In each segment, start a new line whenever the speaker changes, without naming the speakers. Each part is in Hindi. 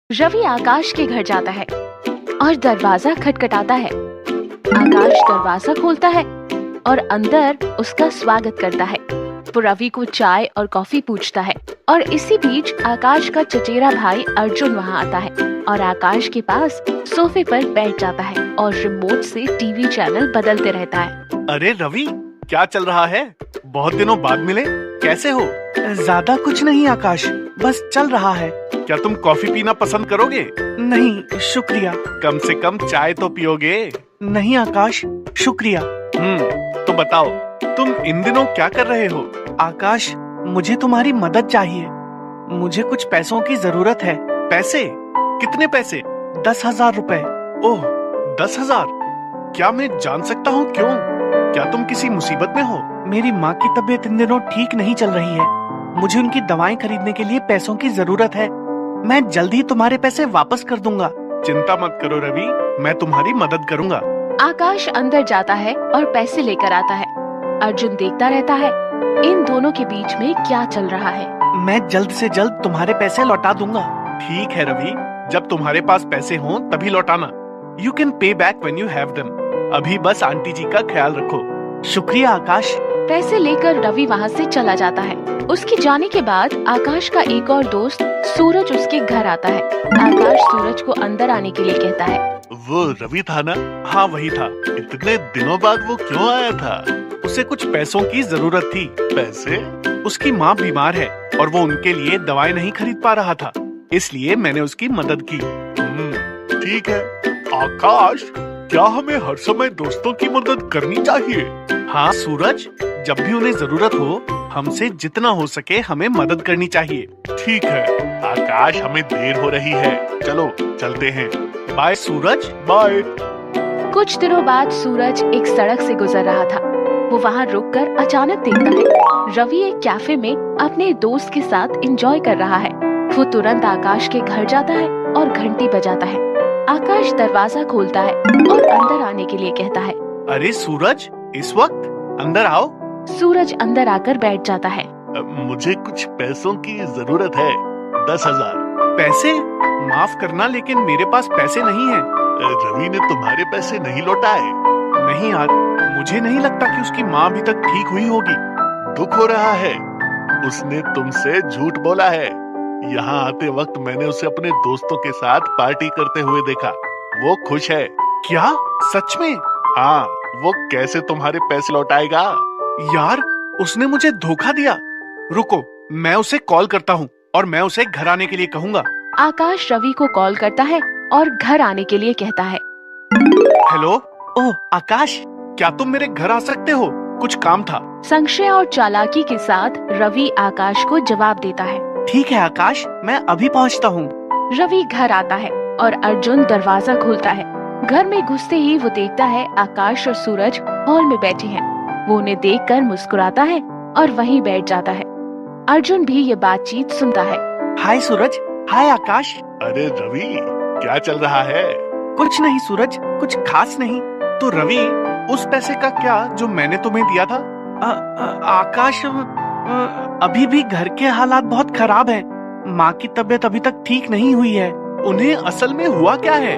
रवि आकाश के घर जाता है और दरवाजा खटखटाता है। आकाश दरवाजा खोलता है और अंदर उसका स्वागत करता है। वो रवि को चाय और कॉफी पूछता है और इसी बीच आकाश का चचेरा भाई अर्जुन वहाँ आता है और आकाश के पास सोफे पर बैठ जाता है और रिमोट से टीवी चैनल बदलते रहता है।
अरे रवि, क्या चल रहा है? बहुत दिनों बाद मिले, कैसे हो?
ज्यादा कुछ नहीं आकाश, बस चल रहा है।
क्या तुम कॉफी पीना पसंद करोगे?
नहीं शुक्रिया।
कम से कम चाय तो पियोगे।
नहीं आकाश, शुक्रिया।
तो बताओ, तुम इन दिनों क्या कर रहे हो?
आकाश, मुझे तुम्हारी मदद चाहिए। मुझे कुछ पैसों की जरूरत है।
पैसे? कितने पैसे?
10,000 रुपए।
ओह, 10,000? क्या मैं जान सकता हूँ क्यों? क्या तुम किसी मुसीबत में हो?
मेरी माँ की तबीयत इन दिनों ठीक नहीं चल रही है। मुझे उनकी दवाएं खरीदने के लिए पैसों की जरूरत है। मैं जल्द ही तुम्हारे पैसे वापस कर दूंगा।
चिंता मत करो रवि, मैं तुम्हारी मदद करूंगा।
आकाश अंदर जाता है और पैसे लेकर आता है। अर्जुन देखता रहता है इन दोनों के बीच में क्या चल रहा है।
मैं जल्द से जल्द तुम्हारे पैसे लौटा दूंगा।
ठीक है रवि, जब तुम्हारे पास पैसे हों तभी लौटाना। You can pay back when you have them. अभी बस आंटी जी का ख्याल रखो।
शुक्रिया आकाश।
पैसे लेकर रवि वहाँ से चला जाता है। उसके जाने के बाद आकाश का एक और दोस्त सूरज उसके घर आता है। आकाश सूरज को अंदर आने के लिए कहता है।
वो रवि था ना? हाँ वही था। इतने दिनों बाद वो क्यों आया था? उसे कुछ पैसों की जरूरत थी। पैसे? उसकी माँ बीमार है और वो उनके लिए दवाई नहीं खरीद पा रहा था, इसलिए मैंने उसकी मदद की। ठीक है आकाश, क्या हमें हर समय दोस्तों की मदद करनी चाहिए? हाँ सूरज, जब भी उन्हें जरूरत हो हमसे जितना हो सके हमें मदद करनी चाहिए। ठीक है आकाश, हमें देर हो रही है, चलो चलते हैं। बाय सूरज, बाय।
कुछ दिनों बाद सूरज एक सड़क से गुजर रहा था। वो वहाँ रुककर अचानक देखता है रवि एक कैफे में अपने दोस्त के साथ एंजॉय कर रहा है। वो तुरंत आकाश के घर जाता है और घंटी बजाता है। आकाश दरवाजा खोलता है और अंदर आने के लिए कहता है।
अरे सूरज, इस वक्त? अंदर आओ।
सूरज अंदर आकर बैठ जाता है।
मुझे कुछ पैसों की जरूरत है। 10,000। पैसे? माफ करना, लेकिन मेरे पास पैसे नहीं है। रवि ने तुम्हारे पैसे नहीं लौटाए? नहीं यार, मुझे नहीं लगता कि उसकी माँ अभी तक ठीक हुई होगी। दुख हो रहा है। उसने तुमसे झूठ बोला है। यहाँ आते वक्त मैंने उसे अपने दोस्तों के साथ पार्टी करते हुए देखा। वो खुश है। क्या? सच में? हाँ, वो कैसे तुम्हारे पैसे लौटाएगा? यार, उसने मुझे धोखा दिया। रुको, मैं उसे कॉल करता हूँ और मैं उसे घर आने के लिए कहूँगा।
आकाश रवि को कॉल करता है और घर आने के लिए कहता है।
हेलो।
ओह आकाश,
क्या तुम मेरे घर आ सकते हो? कुछ काम था।
संशय और चालाकी के साथ रवि आकाश को जवाब देता है।
ठीक है आकाश, मैं अभी पहुँचता हूँ।
रवि घर आता है और अर्जुन दरवाजा खोलता है। घर में घुसते ही वो देखता है आकाश और सूरज हॉल में बैठे हैं। वो उन्हें देखकर मुस्कुराता है और वहीं बैठ जाता है। अर्जुन भी ये बातचीत सुनता है।
हाय सूरज, हाय आकाश।
अरे रवि, क्या चल रहा है?
कुछ नहीं सूरज, कुछ खास नहीं।
तो रवि, उस पैसे का क्या जो मैंने तुम्हें दिया था?
आकाश, अभी भी घर के हालात बहुत खराब हैं। माँ की तबीयत अभी तक ठीक नहीं हुई है।
उन्हें असल में हुआ क्या है?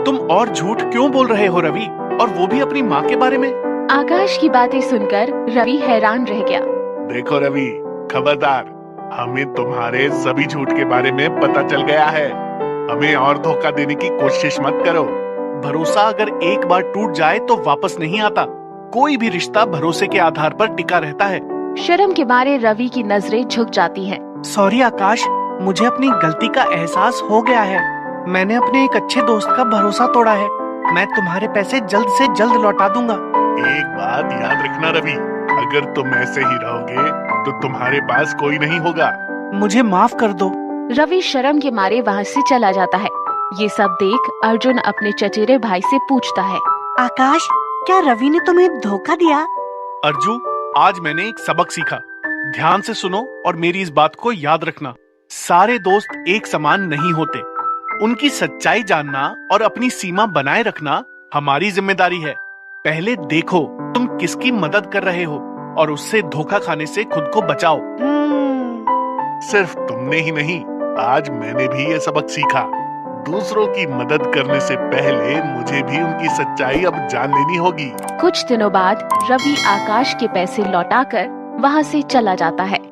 तुम और झूठ क्यों बोल रहे हो रवि, और वो भी अपनी माँ के बारे में?
आकाश की बातें सुनकर रवि हैरान रह गया।
देखो रवि, खबरदार, हमें तुम्हारे सभी झूठ के बारे में पता चल गया है। हमें और धोखा देने की कोशिश मत करो। भरोसा अगर एक बार टूट जाए तो वापस नहीं आता। कोई भी रिश्ता भरोसे के आधार पर टिका रहता है।
शर्म के मारे रवि की नजरें झुक जाती हैं।
सॉरी आकाश, मुझे अपनी गलती का एहसास हो गया है। मैंने अपने एक अच्छे दोस्त का भरोसा तोड़ा है। मैं तुम्हारे पैसे जल्द से जल्द लौटा दूंगा।
एक बात याद रखना रवि, अगर तुम ऐसे ही रहोगे तो तुम्हारे पास कोई नहीं होगा।
मुझे माफ कर दो।
रवि शर्म के मारे वहाँ से चला जाता है। ये सब देख अर्जुन अपने चचेरे भाई से पूछता है।
आकाश, क्या रवि ने तुम्हें धोखा दिया?
अर्जु, आज मैंने एक सबक सीखा। ध्यान से सुनो और मेरी इस बात को याद रखना। सारे दोस्त एक समान नहीं होते। उनकी सच्चाई जानना और अपनी सीमा बनाए रखना हमारी जिम्मेदारी है। पहले देखो तुम किसकी मदद कर रहे हो और उससे धोखा खाने से खुद को बचाओ। सिर्फ तुमने ही नहीं, आज मैंने भी ये सबक सीखा। दूसरों की मदद करने से पहले मुझे भी उनकी सच्चाई अब जान लेनी होगी।
कुछ दिनों बाद रवि आकाश के पैसे लौटाकर वहाँ से चला जाता है।